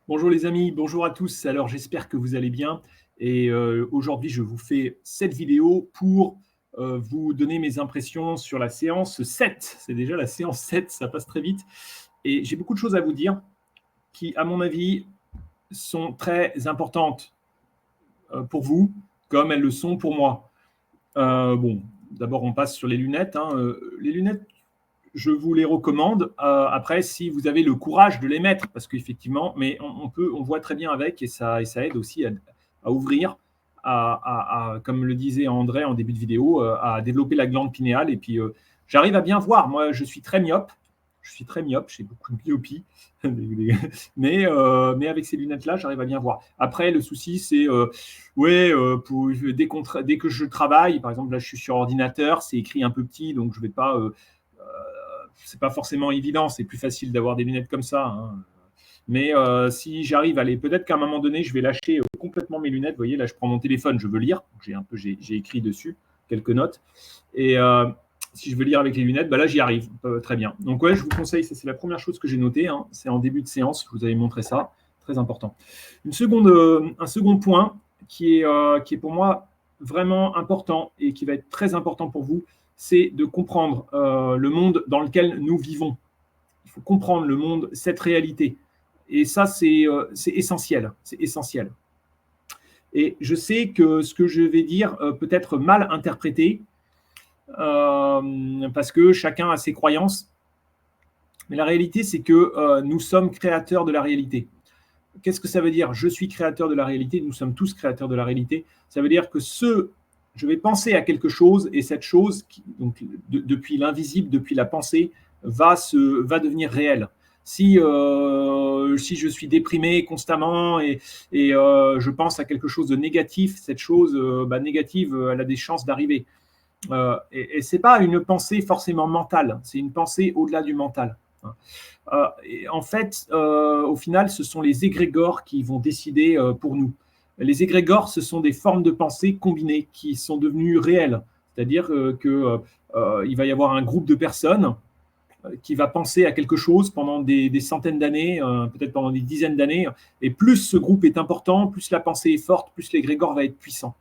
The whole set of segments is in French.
Bonjour les amis, bonjour à tous. Alors j'espère que vous allez bien. Et aujourd'hui, je vous fais cette vidéo pour vous donner mes impressions sur la séance 7. C'est déjà la séance 7, ça passe très vite. Et j'ai beaucoup de choses à vous dire qui, à mon avis, sont très importantes pour vous, comme elles le sont pour moi. Bon, d'abord, on passe sur les lunettes, hein. Les lunettes, je vous les recommande. Après, si vous avez le courage de les mettre, parce qu'effectivement, mais on voit très bien avec, et ça aide aussi à ouvrir, comme le disait André en début de vidéo, à développer la glande pinéale. Et puis, j'arrive à bien voir. Moi, je suis très myope. J'ai beaucoup de myopie. Mais avec ces lunettes-là, j'arrive à bien voir. Après, le souci, c'est ouais, dès que je travaille, par exemple, là, je suis sur ordinateur, c'est écrit un peu petit, donc je ne vais pas c'est pas forcément évident, c'est plus facile d'avoir des lunettes comme ça, hein. Mais si j'arrive à aller, peut-être qu'à un moment donné, je vais lâcher complètement mes lunettes. Vous voyez, là, je prends mon téléphone, je veux lire. J'ai écrit dessus quelques notes. Et si je veux lire avec les lunettes, bah là, j'y arrive très bien. Donc, ouais, je vous conseille, ça, c'est la première chose que j'ai notée, hein. C'est en début de séance, je vous avais montré ça. Très important. Un second point qui est pour moi vraiment important et qui va être très important pour vous, c'est de comprendre le monde dans lequel nous vivons. Il faut comprendre le monde, cette réalité. Et ça, c'est essentiel. C'est essentiel. Et je sais que ce que je vais dire peut être mal interprété parce que chacun a ses croyances. Mais la réalité, c'est que nous sommes créateurs de la réalité. Qu'est-ce que ça veut dire? Je suis créateur de la réalité. Nous sommes tous créateurs de la réalité. Ça veut dire que je vais penser à quelque chose et cette chose, donc depuis l'invisible, depuis la pensée, va devenir réelle. Si je suis déprimé constamment et je pense à quelque chose de négatif, cette chose négative, elle a des chances d'arriver. Et c'est pas une pensée forcément mentale, c'est une pensée au-delà du mental. En fait, au final, ce sont les égrégores qui vont décider pour nous. Les égrégores, ce sont des formes de pensée combinées qui sont devenues réelles. C'est-à-dire qu'il va y avoir un groupe de personnes qui va penser à quelque chose pendant des centaines d'années, peut-être pendant des dizaines d'années. Et plus ce groupe est important, plus la pensée est forte, plus l'égrégore va être puissant.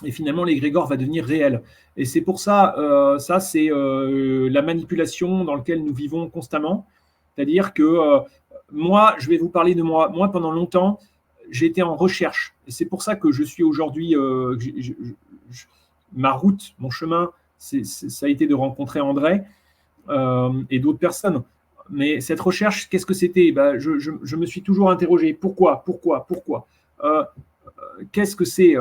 Et finalement, l'égrégore va devenir réel. Et c'est pour ça, ça c'est la manipulation dans laquelle nous vivons constamment. C'est-à-dire que moi, je vais vous parler de moi. Moi, pendant longtemps, j'ai été en recherche. Et c'est pour ça que je suis aujourd'hui, ma route, mon chemin, ça a été de rencontrer André et d'autres personnes. Mais cette recherche, qu'est-ce que c'était? Je me suis toujours interrogé. Pourquoi qu'est-ce que c'est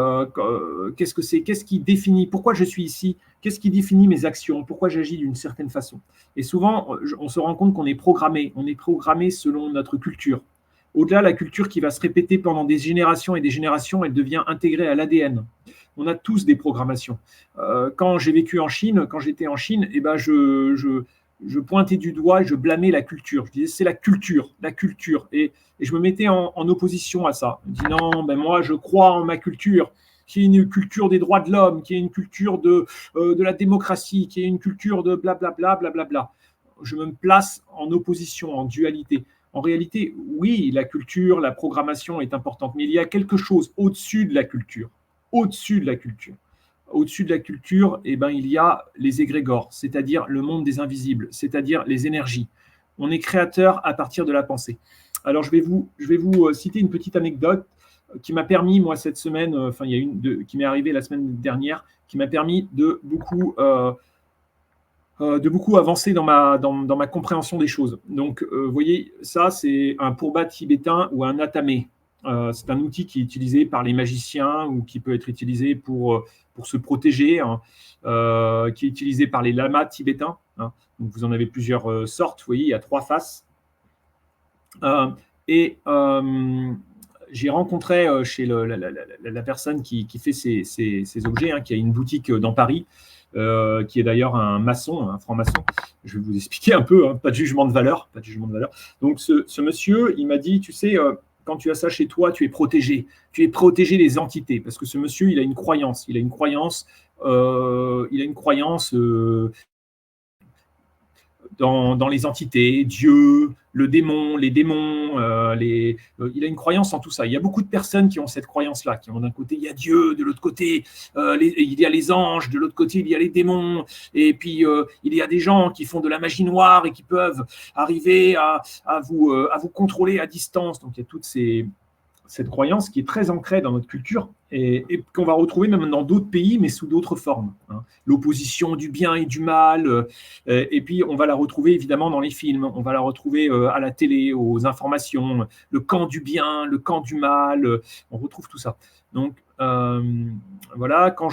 Qu'est-ce qui définit pourquoi je suis ici? Qu'est-ce qui définit mes actions? Pourquoi j'agis d'une certaine façon? Et souvent, on se rend compte qu'on est programmé. On est programmé selon notre culture. Au-delà, la culture qui va se répéter pendant des générations et des générations, elle devient intégrée à l'ADN. On a tous des programmations. Quand j'ai vécu en Chine, quand j'étais en Chine, eh ben je pointais du doigt et je blâmais la culture. Je disais, c'est la culture, la culture. Et je me mettais en opposition à ça. Je dis, non, ben moi, je crois en ma culture, qui est une culture des droits de l'homme, qui est une culture de la démocratie, qui est une culture de blablabla, blablabla. Je me place en opposition, en dualité. En réalité, oui, la culture, la programmation est importante, mais il y a quelque chose au-dessus de la culture. Au-dessus de la culture. Au-dessus de la culture, eh ben, il y a les égrégores, c'est-à-dire le monde des invisibles, c'est-à-dire les énergies. On est créateur à partir de la pensée. Alors, je vais vous citer une petite anecdote qui m'a permis, moi, cette semaine, enfin, il y a qui m'est arrivée la semaine dernière, qui m'a permis de beaucoup avancer dans ma compréhension des choses. Donc, vous voyez, ça, c'est un pourba tibétain ou un atame. C'est un outil qui est utilisé par les magiciens ou qui peut être utilisé pour se protéger, hein, qui est utilisé par les lamas tibétains, hein. Donc, vous en avez plusieurs sortes. Vous voyez, il y a 3 faces. Et j'ai rencontré chez la personne qui fait ces objets, hein, qui a une boutique dans Paris, qui est d'ailleurs un maçon, un franc-maçon. Je vais vous expliquer un peu, hein, pas de jugement de valeur, pas de jugement de valeur. Donc ce monsieur, il m'a dit, tu sais, quand tu as ça chez toi, tu es protégé des entités, parce que ce monsieur, il a une croyance, dans les entités, Dieu, le démon, les démons, il a une croyance en tout ça. Il y a beaucoup de personnes qui ont cette croyance-là, qui ont d'un côté, il y a Dieu, de l'autre côté, il y a les anges, de l'autre côté, il y a les démons, et puis il y a des gens qui font de la magie noire et qui peuvent arriver à vous contrôler à distance. Donc il y a cette croyance qui est très ancrée dans notre culture et qu'on va retrouver même dans d'autres pays, mais sous d'autres formes. L'opposition du bien et du mal, et puis on va la retrouver évidemment dans les films, on va la retrouver à la télé, aux informations, le camp du bien, le camp du mal, on retrouve tout ça. Donc voilà, quand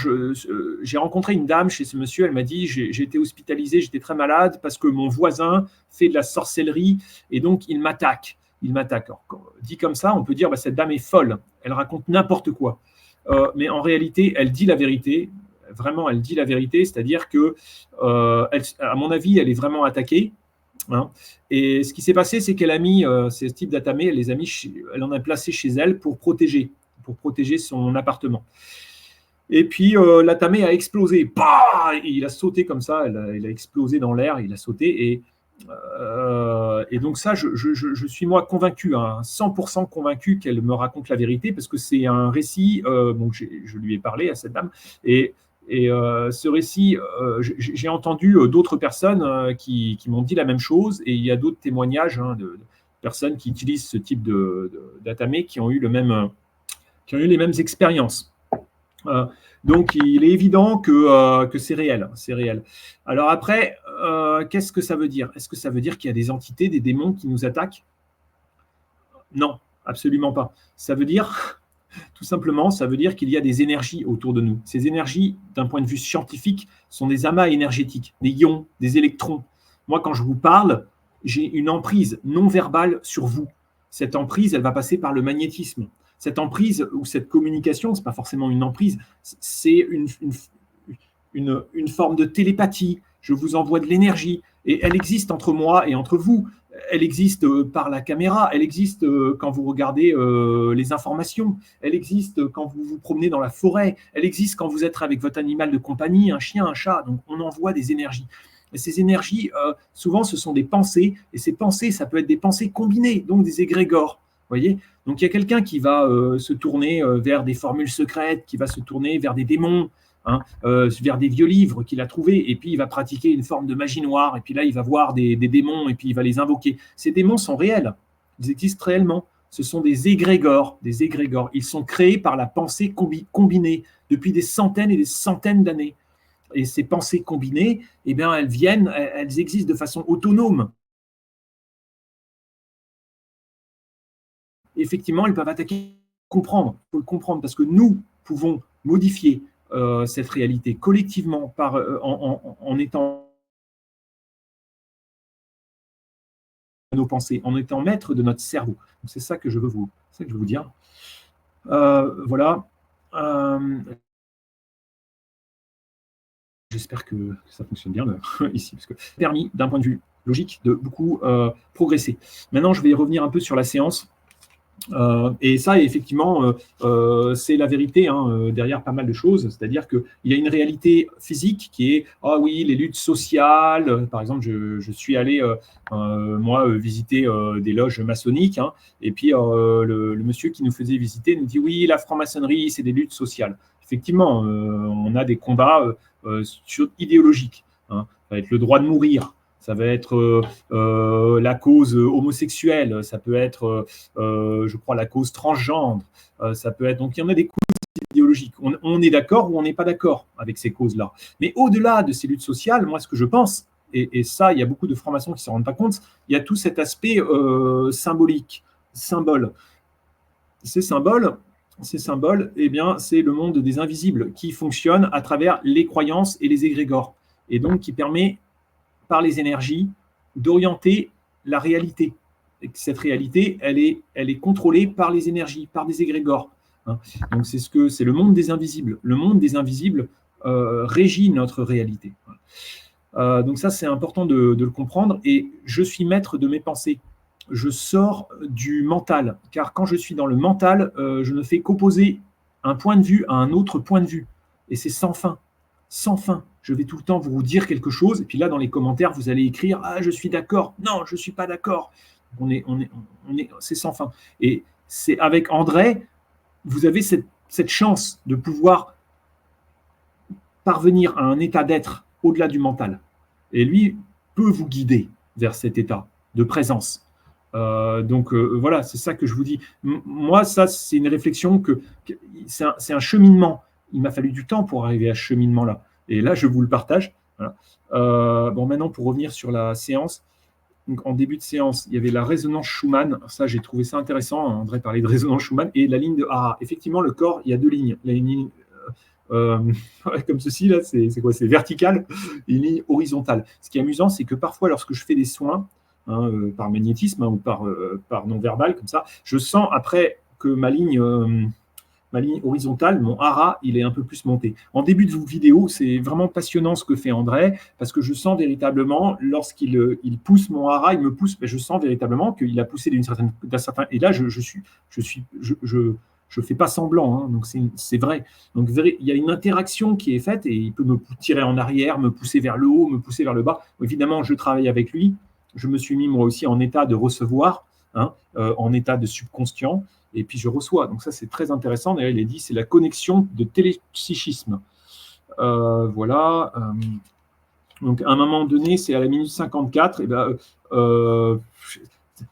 j'ai rencontré une dame chez ce monsieur, elle m'a dit, j'ai été hospitalisée, j'étais très malade parce que mon voisin fait de la sorcellerie et donc il m'attaque. Alors, dit comme ça, on peut dire cette dame est folle, elle raconte n'importe quoi. Mais en réalité, elle dit la vérité. Vraiment, elle dit la vérité, c'est-à-dire que, à mon avis, elle est vraiment attaquée. Et ce qui s'est passé, c'est qu'elle a mis ces types d'atamés, elle en a placé chez elle pour protéger son appartement. Et puis l'atamé a explosé. Bah, il a sauté comme ça, il a explosé dans l'air, il a sauté et donc ça, je suis moi convaincu, 100% convaincu qu'elle me raconte la vérité parce que c'est un récit. Donc je lui ai parlé à cette dame et ce récit, j'ai entendu d'autres personnes qui m'ont dit la même chose et il y a d'autres témoignages de personnes qui utilisent ce type d'atamé qui ont eu les mêmes expériences. Donc, il est évident que c'est réel, c'est réel. Alors après, qu'est-ce que ça veut dire? Est-ce que ça veut dire qu'il y a des entités, des démons qui nous attaquent? Non, absolument pas. Ça veut dire, tout simplement, ça veut dire qu'il y a des énergies autour de nous. Ces énergies, d'un point de vue scientifique, sont des amas énergétiques, des ions, des électrons. Moi, quand je vous parle, j'ai une emprise non verbale sur vous. Cette emprise, elle va passer par le magnétisme. Cette emprise ou cette communication, ce n'est pas forcément une emprise, c'est une forme de télépathie. Je vous envoie de l'énergie et elle existe entre moi et entre vous. Elle existe par la caméra, elle existe quand vous regardez les informations, elle existe quand vous vous promenez dans la forêt, elle existe quand vous êtes avec votre animal de compagnie, un chien, un chat. Donc on envoie des énergies. Et ces énergies, souvent, ce sont des pensées. Et ces pensées, ça peut être des pensées combinées, donc des égrégores. Voyez, donc il y a quelqu'un qui va se tourner vers des formules secrètes, qui va se tourner vers des démons, vers des vieux livres qu'il a trouvés, et puis il va pratiquer une forme de magie noire, et puis là il va voir des démons, et puis il va les invoquer. Ces démons sont réels, ils existent réellement. Ce sont des égrégores, Ils sont créés par la pensée combinée depuis des centaines et des centaines d'années. Et ces pensées combinées, eh bien, elles existent de façon autonome. Effectivement, elles peuvent attaquer, comprendre. Il faut le comprendre parce que nous pouvons modifier cette réalité collectivement en étant nos pensées, en étant maître de notre cerveau. C'est ça que je veux vous dire. Voilà. J'espère que ça fonctionne bien ici, parce que permis, d'un point de vue logique, de beaucoup progresser. Maintenant, je vais revenir un peu sur la séance. Et ça, effectivement, c'est la vérité derrière pas mal de choses. C'est-à-dire qu'il y a une réalité physique qui est, ah oui, les luttes sociales. Par exemple, je suis allé, moi, visiter des loges maçonniques. Et puis, le monsieur qui nous faisait visiter nous dit, oui, la franc-maçonnerie, c'est des luttes sociales. Effectivement, on a des combats idéologiques. Ça va être le droit de mourir. Ça va être la cause homosexuelle, ça peut être, je crois, la cause transgendre, ça peut être. Donc, il y en a des causes idéologiques. On est d'accord ou on n'est pas d'accord avec ces causes-là. Mais au-delà de ces luttes sociales, moi, ce que je pense, et ça, il y a beaucoup de francs-maçons qui ne s'en rendent pas compte, il y a tout cet aspect symbolique, symbole. Ces symboles, eh bien, c'est le monde des invisibles qui fonctionne à travers les croyances et les égrégores, et donc qui permet par les énergies, d'orienter la réalité. Et cette réalité, elle est contrôlée par les énergies, par des égrégores. Donc c'est le monde des invisibles. Le monde des invisibles régit notre réalité. Donc ça, c'est important de le comprendre. Et je suis maître de mes pensées. Je sors du mental, car quand je suis dans le mental, je ne fais qu'opposer un point de vue à un autre point de vue. Et c'est sans fin. sans fin. Je vais tout le temps vous dire quelque chose, et puis là, dans les commentaires, vous allez écrire « Ah, je suis d'accord »,« Non, je ne suis pas d'accord ». C'est sans fin. Et c'est avec André, vous avez cette chance de pouvoir parvenir à un état d'être au-delà du mental. Et lui peut vous guider vers cet état de présence. Donc voilà, c'est ça que je vous dis. Moi, ça, c'est une réflexion c'est un cheminement. Il m'a fallu du temps pour arriver à ce cheminement-là. Et là, je vous le partage. Voilà. Bon, maintenant, pour revenir sur la séance, donc, en début de séance, il y avait la résonance Schumann. Ça, j'ai trouvé ça intéressant. André parlait de résonance Schumann et la ligne de Hara. Effectivement, le corps, il y a deux lignes. Il y a une ligne comme ceci, là, c'est quoi? C'est vertical et une ligne horizontale. Ce qui est amusant, c'est que parfois, lorsque je fais des soins, par magnétisme ou par non-verbal, comme ça, je sens après que ma ligne horizontale, mon hara, il est un peu plus monté. En début de vidéo, c'est vraiment passionnant ce que fait André, parce que je sens véritablement, lorsqu'il il pousse mon hara, il me pousse, je sens véritablement qu'il a poussé d'un certain... Et là, je fais pas semblant, donc c'est vrai. Donc il y a une interaction qui est faite et il peut me tirer en arrière, me pousser vers le haut, me pousser vers le bas. Évidemment, je travaille avec lui. Je me suis mis moi aussi en état de recevoir, en état de subconscient, et puis je reçois. Donc ça, c'est très intéressant. D'ailleurs, il est dit, c'est la connexion de télépsychisme. Voilà. Donc à un moment donné, c'est à la minute 54, et ben,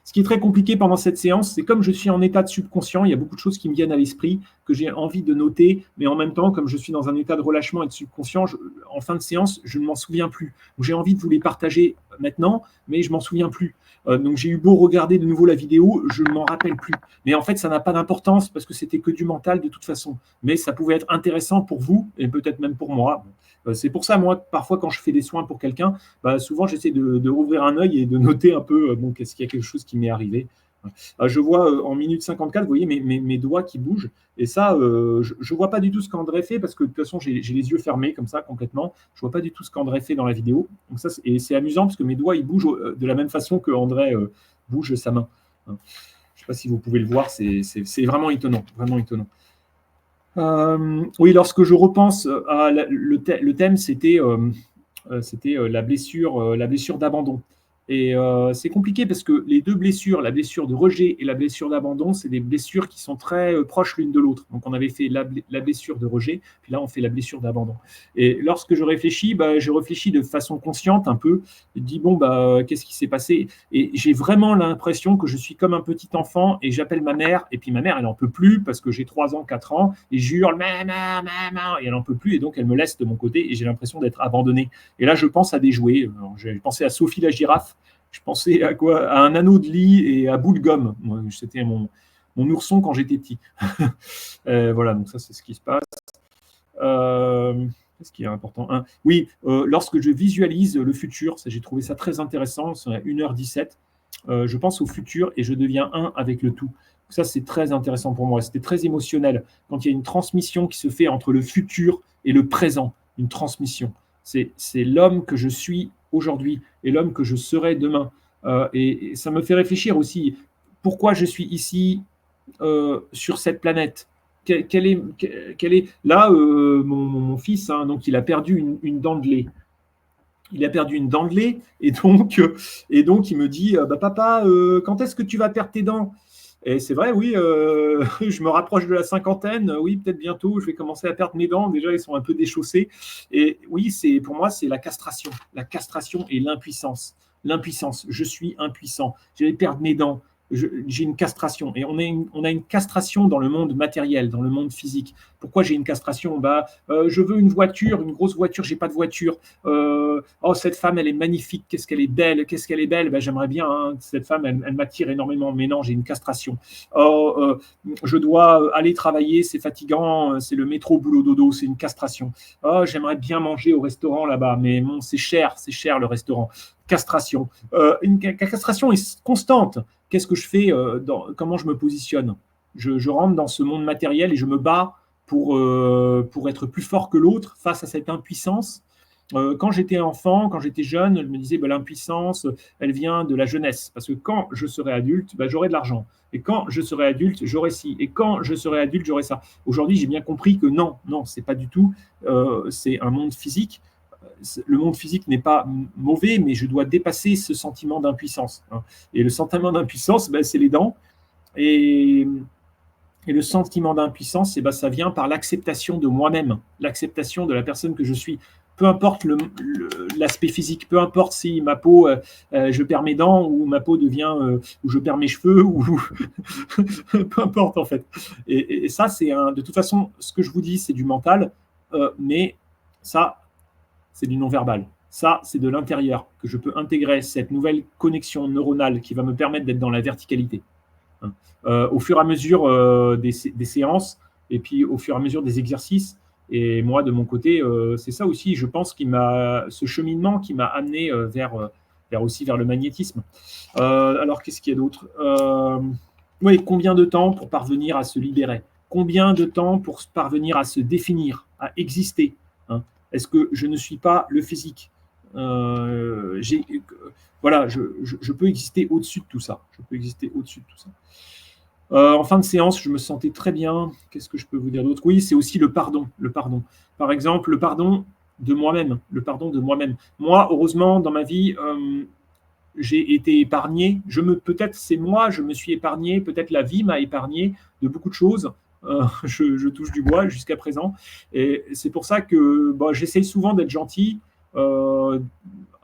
ce qui est très compliqué pendant cette séance, c'est comme je suis en état de subconscient, il y a beaucoup de choses qui me viennent à l'esprit, que j'ai envie de noter, mais en même temps, comme je suis dans un état de relâchement et de subconscient, en fin de séance, je ne m'en souviens plus. J'ai envie de vous les partager maintenant, mais je ne m'en souviens plus. Donc j'ai eu beau regarder de nouveau la vidéo, je ne m'en rappelle plus. Mais en fait, ça n'a pas d'importance parce que c'était que du mental de toute façon. Mais ça pouvait être intéressant pour vous et peut-être même pour moi. C'est pour ça, moi, parfois, quand je fais des soins pour quelqu'un, souvent, j'essaie de rouvrir un œil et de noter un peu, est-ce qu'il y a quelque chose qui m'est arrivé. Je vois en minute 54, vous voyez mes doigts qui bougent. Et ça, je ne vois pas du tout ce qu'André fait parce que de toute façon, j'ai les yeux fermés comme ça complètement. Je ne vois pas du tout ce qu'André fait dans la vidéo. Donc ça, et c'est amusant parce que mes doigts, ils bougent de la même façon que André bouge sa main. Je ne sais pas si vous pouvez le voir, c'est vraiment étonnant. Vraiment étonnant. Oui, lorsque je repense à le thème, c'était la blessure d'abandon. Et c'est compliqué parce que les deux blessures, la blessure de rejet et la blessure d'abandon, c'est des blessures qui sont très proches l'une de l'autre. Donc on avait fait la blessure de rejet, puis là on fait la blessure d'abandon. Et lorsque je réfléchis, je réfléchis de façon consciente un peu. Je dis bon, qu'est-ce qui s'est passé? Et j'ai vraiment l'impression que je suis comme un petit enfant et j'appelle ma mère. Et puis ma mère, elle n'en peut plus parce que j'ai 3 ans, 4 ans et j'hurle maman, maman, et elle n'en peut plus et donc elle me laisse de mon côté et j'ai l'impression d'être abandonné. Et là, je pense à des jouets. J'ai pensé à Sophie la girafe. Je pensais à quoi? À un anneau de lit et à bout de gomme. C'était mon ourson quand j'étais petit. Voilà, donc ça, c'est ce qui se passe. Qu'est-ce qui est important? Oui, lorsque je visualise le futur, j'ai trouvé ça très intéressant, c'est à 1h17. Je pense au futur et je deviens un avec le tout. Ça, c'est très intéressant pour moi. C'était très émotionnel quand il y a une transmission qui se fait entre le futur et le présent. Une transmission. C'est l'homme que je suis aujourd'hui et l'homme que je serai demain. Et ça me fait réfléchir aussi pourquoi je suis ici sur cette planète. Quelle est là mon fils, donc il a perdu une dent de lait. Il a perdu une dent de lait et donc il me dit papa, quand est-ce que tu vas perdre tes dents? Et c'est vrai, oui, je me rapproche de la cinquantaine, oui, peut-être bientôt, je vais commencer à perdre mes dents. Déjà, ils sont un peu déchaussés. Et oui, pour moi, c'est la castration et l'impuissance. L'impuissance, je suis impuissant, je vais perdre mes dents. J'ai une castration et on a une castration dans le monde matériel, dans le monde physique. Pourquoi j'ai une castration? Je veux une voiture, une grosse voiture, j'ai pas de voiture. Oh, cette femme, elle est magnifique, qu'est-ce qu'elle est belle, j'aimerais bien, cette femme, elle m'attire énormément, mais non, j'ai une castration. Oh, je dois aller travailler, c'est fatigant, c'est le métro, boulot, dodo, c'est une castration. Oh, j'aimerais bien manger au restaurant là-bas, mais bon, c'est cher le restaurant. Castration. Une castration est constante. Qu'est-ce que je fais comment je me positionne? Je rentre dans ce monde matériel et je me bats pour être plus fort que l'autre face à cette impuissance. Quand j'étais enfant, quand j'étais jeune, je me disais, bah, l'impuissance, elle vient de la jeunesse. Parce que quand je serai adulte, bah, j'aurai de l'argent. Et quand je serai adulte, j'aurai ci. Et quand je serai adulte, j'aurai ça. Aujourd'hui, j'ai bien compris que non, non, c'est pas du tout. C'est un monde physique. Le monde physique n'est pas mauvais, mais je dois dépasser ce sentiment d'impuissance, hein. Et le sentiment d'impuissance, ben, c'est les dents. Et, et le sentiment d'impuissance, eh ben, ça vient par l'acceptation de moi-même, l'acceptation de la personne que je suis. Peu importe l'aspect physique, peu importe si ma peau, je perds mes dents, ou ma peau devient, ou je perds mes cheveux, ou peu importe en fait. Et ça, de toute façon, ce que je vous dis, c'est du mental, mais ça, c'est du non-verbal. Ça, c'est de l'intérieur que je peux intégrer cette nouvelle connexion neuronale qui va me permettre d'être dans la verticalité. Au fur et à mesure des séances, et puis au fur et à mesure des exercices. Et moi, de mon côté, c'est ça aussi, je pense, ce cheminement qui m'a amené vers le magnétisme. Alors, qu'est-ce qu'il y a d'autre? Oui, combien de temps pour parvenir à se libérer? Combien de temps pour parvenir à se définir, à exister, hein? Est-ce que je ne suis pas le physique? Voilà, je peux exister au-dessus de tout ça. Je peux exister au-dessus de tout ça. En fin de séance, je me sentais très bien. Qu'est-ce que je peux vous dire d'autre? Oui, c'est aussi le pardon. Le pardon. Par exemple, le pardon de moi-même. Le pardon de moi-même. Moi, heureusement, dans ma vie, j'ai été épargné. Peut-être c'est moi, je me suis épargné. Peut-être la vie m'a épargné de beaucoup de choses. Je touche du bois jusqu'à présent. Et c'est pour ça que j'essaye souvent d'être gentil.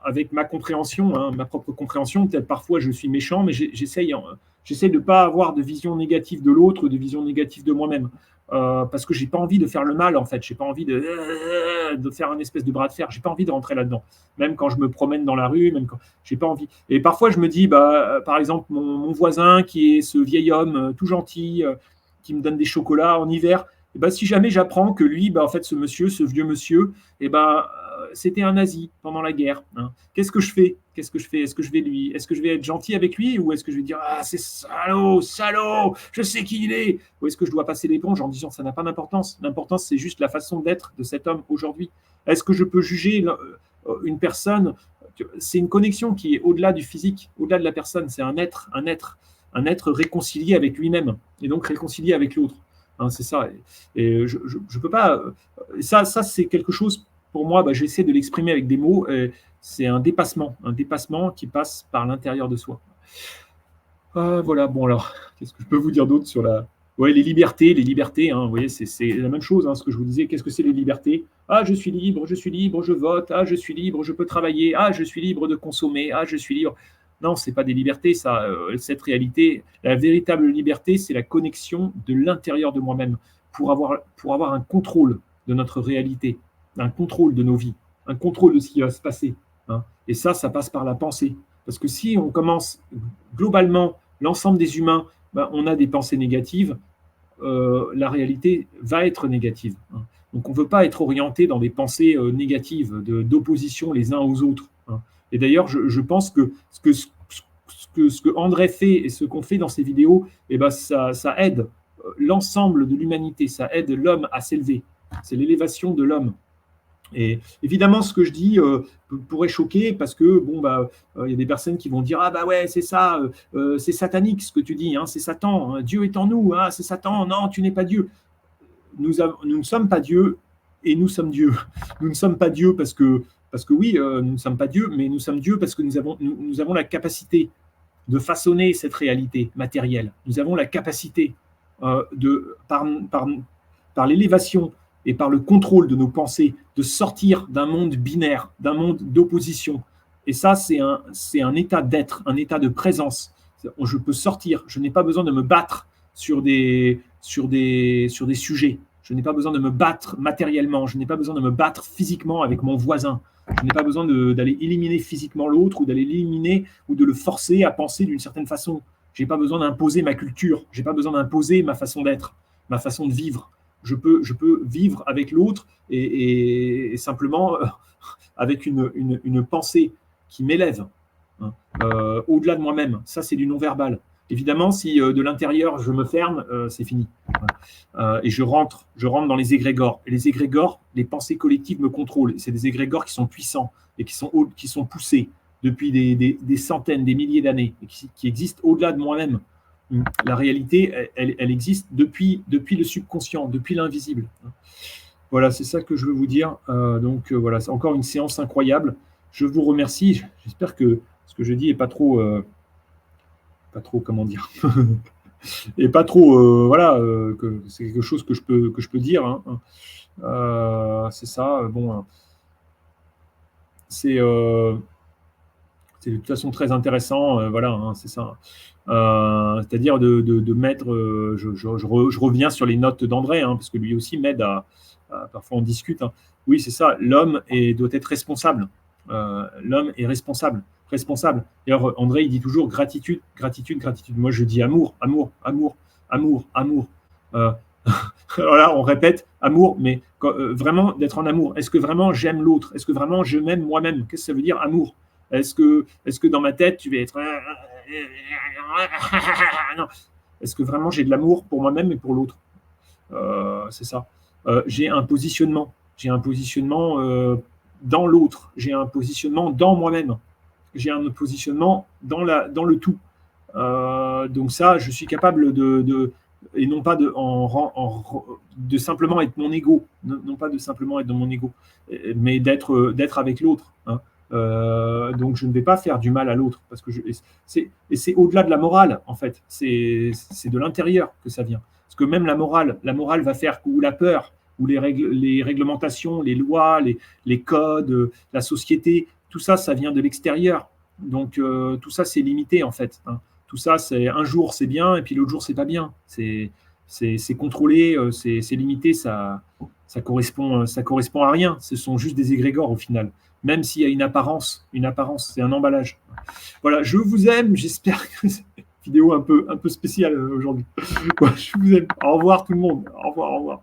Avec ma compréhension, hein, ma propre compréhension. Peut-être parfois je suis méchant, mais j'essaye de ne pas avoir de vision négative de l'autre, de vision négative de moi-même. Parce que j'ai pas envie de faire le mal, en fait. J'ai pas envie de faire un espèce de bras de fer. J'ai pas envie de rentrer là-dedans. Même quand je me promène dans la rue, même quand j'ai pas envie. Et parfois je me dis, par exemple, mon voisin qui est ce vieil homme tout gentil, qui me donne des chocolats en hiver. Et si jamais j'apprends que lui, en fait, ce vieux monsieur, c'était un nazi pendant la guerre, hein. Qu'est-ce que je fais? Est-ce que je vais être gentil avec lui, ou est-ce que je vais dire, ah, c'est salaud, salaud, je sais qui il est? Ou est-ce que je dois passer l'éponge en disant, ça n'a pas d'importance? L'importance, c'est juste la façon d'être de cet homme aujourd'hui. Est-ce que je peux juger une personne? C'est une connexion qui est au-delà du physique, au-delà de la personne. C'est un être réconcilié avec lui-même, et donc réconcilié avec l'autre. Hein, c'est ça. Et je peux pas. Ça, c'est quelque chose, pour moi, j'essaie de l'exprimer avec des mots. C'est un dépassement qui passe par l'intérieur de soi. Voilà. Bon, alors, qu'est-ce que je peux vous dire d'autre sur les libertés, hein, vous voyez, c'est la même chose, hein, ce que je vous disais. Qu'est-ce que c'est les libertés? Ah, je suis libre, je vote. Ah, je suis libre, je peux travailler. Ah, je suis libre de consommer. Ah, je suis libre. Non, ce n'est pas des libertés, ça. Cette réalité, la véritable liberté, c'est la connexion de l'intérieur de moi-même pour avoir un contrôle de notre réalité, un contrôle de nos vies, un contrôle de ce qui va se passer, hein. Et ça passe par la pensée. Parce que si on commence globalement, l'ensemble des humains, on a des pensées négatives, la réalité va être négative, hein. Donc on ne veut pas être orienté dans des pensées négatives, d'opposition les uns aux autres, hein. Et d'ailleurs, je pense que ce que André fait et ce qu'on fait dans ces vidéos, ça aide l'ensemble de l'humanité, ça aide l'homme à s'élever. C'est l'élévation de l'homme. Et évidemment, ce que je dis pourrait choquer, parce que y a des personnes qui vont dire, ah bah ouais, c'est ça, c'est satanique ce que tu dis, hein, c'est Satan, hein, Dieu est en nous, hein, c'est Satan, non, tu n'es pas Dieu. Nous ne sommes pas Dieu, et nous sommes Dieu. Nous ne sommes pas Dieu parce que oui, nous ne sommes pas Dieu, mais nous sommes Dieu parce que nous avons la capacité de façonner cette réalité matérielle. Nous avons la capacité par l'élévation et par le contrôle de nos pensées, de sortir d'un monde binaire, d'un monde d'opposition. Et ça, c'est un état d'être, un état de présence. Je peux sortir, je n'ai pas besoin de me battre sur des sujets. Je n'ai pas besoin de me battre matériellement, je n'ai pas besoin de me battre physiquement avec mon voisin. Je n'ai pas besoin d'aller éliminer physiquement l'autre, ou d'aller l'éliminer, ou de le forcer à penser d'une certaine façon. Je n'ai pas besoin d'imposer ma culture, je n'ai pas besoin d'imposer ma façon d'être, ma façon de vivre. Je peux vivre avec l'autre et simplement avec une pensée qui m'élève, hein, au-delà de moi-même. Ça, c'est du non-verbal. Évidemment, si de l'intérieur je me ferme, c'est fini. Et je rentre dans les égrégores. Et les égrégores, les pensées collectives me contrôlent. C'est des égrégores qui sont puissants et qui sont poussés depuis des centaines, des milliers d'années, et qui existent au-delà de moi-même. La réalité, elle existe depuis le subconscient, depuis l'invisible. Voilà, c'est ça que je veux vous dire. Donc voilà, c'est encore une séance incroyable. Je vous remercie. J'espère que ce que je dis est pas trop, comment dire, et pas trop, voilà, que c'est quelque chose que je peux dire. Hein. C'est ça. Bon, c'est de toute façon très intéressant. Voilà, hein, c'est ça. C'est-à-dire de mettre. Je reviens sur les notes d'André, hein, parce que lui aussi m'aide parfois on discute. Hein. Oui, c'est ça. L'homme doit être responsable. L'homme est responsable. D'ailleurs, André, il dit toujours gratitude, gratitude, gratitude. Moi, je dis amour, amour, amour, amour, amour. Voilà, on répète amour, mais vraiment d'être en amour. Est-ce que vraiment j'aime l'autre? Est-ce que vraiment je m'aime moi-même? Qu'est-ce que ça veut dire amour? Est-ce que dans ma tête, tu vas être... Non. Est-ce que vraiment j'ai de l'amour pour moi-même et pour l'autre? C'est ça. J'ai un positionnement. Dans l'autre. J'ai un positionnement dans moi-même. J'ai un positionnement dans le tout. Donc ça, je suis capable et non pas de simplement être mon ego, non pas de simplement être dans mon ego, mais d'être avec l'autre. Hein. Donc je ne vais pas faire du mal à l'autre, parce que c'est au-delà de la morale, en fait. C'est de l'intérieur que ça vient. Parce que même la morale va faire, ou la peur, ou les réglementations, les lois, les codes, la société, tout ça, ça vient de l'extérieur. Donc tout ça, c'est limité, en fait. Hein. Tout ça, c'est un jour c'est bien et puis l'autre jour c'est pas bien. C'est contrôlé, c'est limité, ça correspond à rien. Ce sont juste des égrégores au final. Même s'il y a une apparence, c'est un emballage. Voilà, je vous aime. J'espère que c'est une vidéo un peu spéciale aujourd'hui. Je vous aime. Au revoir tout le monde. Au revoir.